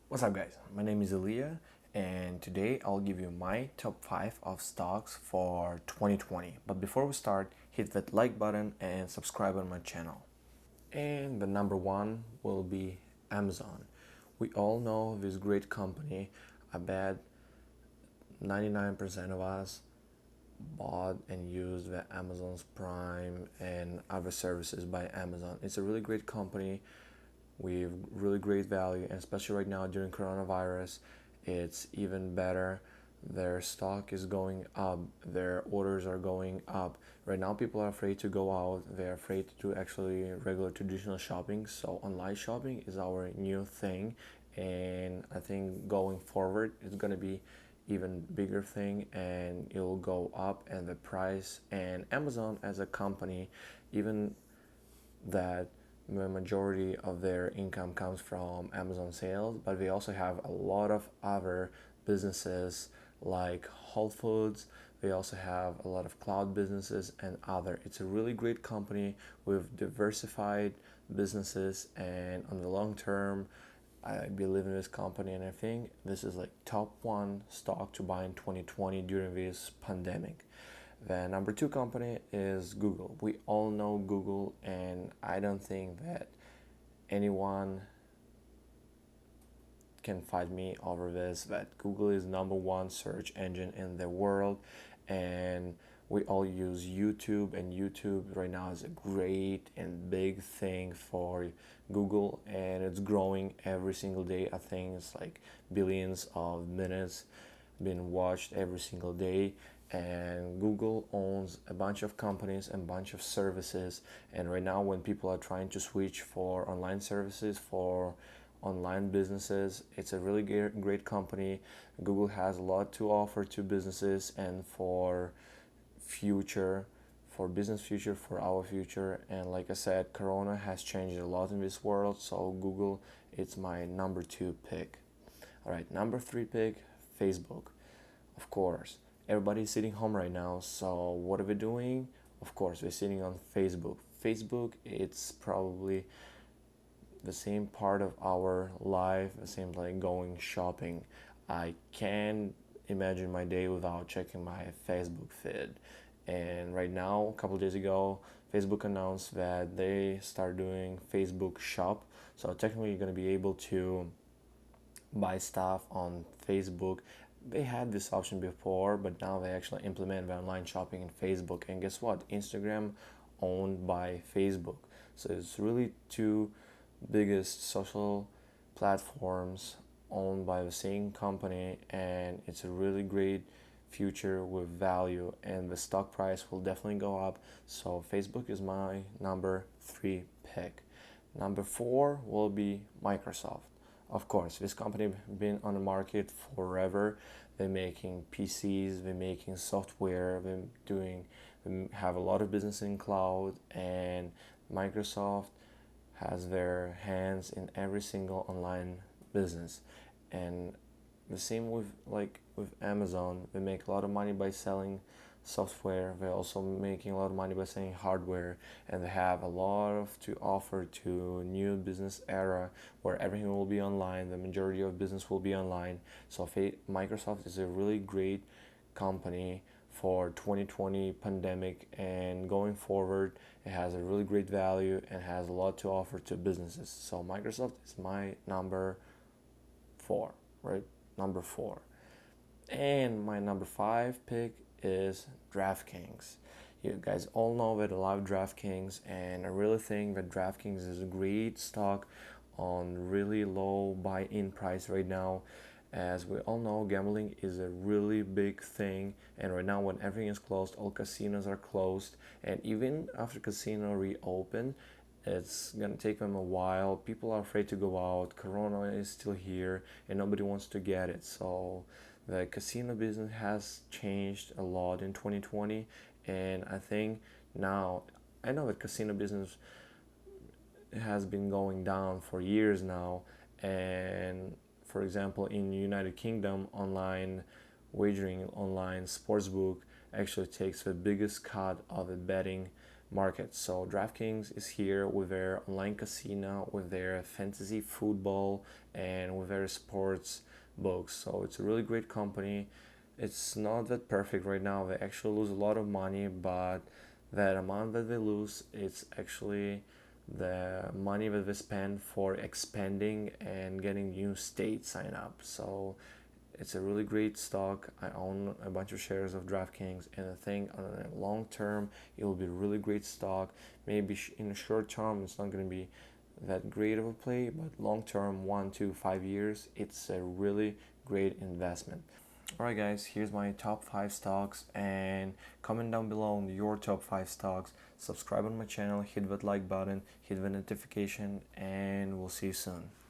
What's up, guys? My name is Elia, and today I'll give you my top 5 of stocks for 2020. But before we start, hit that like button and subscribe on my channel. And the number one will be Amazon. We all know this great company. I bet 99% of us bought and used the Amazon's Prime and other services by Amazon. It's a really great company with really great value, and especially right now during coronavirus, it's even better. Their stock is going up, their orders are going up. Right now, people are afraid to go out, they're afraid to do actually regular traditional shopping. So, online shopping is our new thing, and I think going forward, it's gonna be even bigger thing and it will go up and the price and Amazon as a company, even that the majority of their income comes from Amazon sales, but they also have a lot of other businesses like Whole Foods. They also have a lot of cloud businesses and other. It's a really great company with diversified businesses, and on the long term, I believe in this company, and I think this is like top one stock to buy in 2020 during this pandemic. The number two company is Google. We all know Google, and I don't think that anyone can fight me over this. That Google is number one search engine in the world, and we all use YouTube, and YouTube right now is a great and big thing for Google, and it's growing every single day. I think it's like billions of minutes being watched every single day, and Google owns a bunch of companies and bunch of services. And right now when people are trying to switch for online services, for online businesses, it's a really great company. Google has a lot to offer to businesses and future for business future, for our future. And like I said, Corona has changed a lot in this world, so Google, it's my number two pick. All right, number three pick, Facebook. Of course, everybody's sitting home right now, so what are we doing? Of course, we're sitting on Facebook. Facebook, it's probably the same part of our life, the same like going shopping. I can't imagine my day without checking my Facebook feed. And right now, a couple days ago, Facebook announced that they start doing Facebook Shop. So technically, you're gonna be able to buy stuff on Facebook. They had this option before, but now they actually implement the online shopping in Facebook. And guess what? Instagram owned by Facebook. So it's really two biggest social platforms owned by the same company, and it's a really great future with value, and the stock price will definitely go up. So Facebook is my number three pick. Number four will be Microsoft. Of course, this company been on the market forever. They're making PCs, they're making software, they have a lot of business in cloud, and Microsoft has their hands in every single online business. And the same with Amazon. They make a lot of money by selling software. They're also making a lot of money by selling hardware, and they have a lot of to offer to new business era where everything will be online. The majority of business will be online. So Microsoft is a really great company for 2020 pandemic, and going forward it has a really great value and has a lot to offer to businesses. So Microsoft is my number four, right? Number four. And my number five pick is DraftKings. You guys all know that I love DraftKings, and I really think that DraftKings is a great stock on really low buy-in price right now. As we all know, gambling is a really big thing, and right now when everything is closed, all casinos are closed, and even after casino reopen, it's gonna take them a while. People are afraid to go out. Corona is still here, and nobody wants to get it. So the casino business has changed a lot in 2020, and I think now I know that casino business has been going down for years now, and for example in United Kingdom, online wagering, online sportsbook actually takes the biggest cut of the betting market. So DraftKings is here with their online casino, with their fantasy football, and with their sports books. So it's a really great company. It's not that perfect right now. They actually lose a lot of money, but that amount that they lose, it's actually the money that they spend for expanding and getting new states sign up. So it's a really great stock. I own a bunch of shares of DraftKings, and I think on a long term it will be a really great stock. Maybe in the short term it's not going to be that great of a play, but long term, 1 to 5 years, it's a really great investment. Alright guys, here's my top 5 stocks, and comment down below on your top 5 stocks. Subscribe on my channel, hit that like button, hit the notification, and we'll see you soon.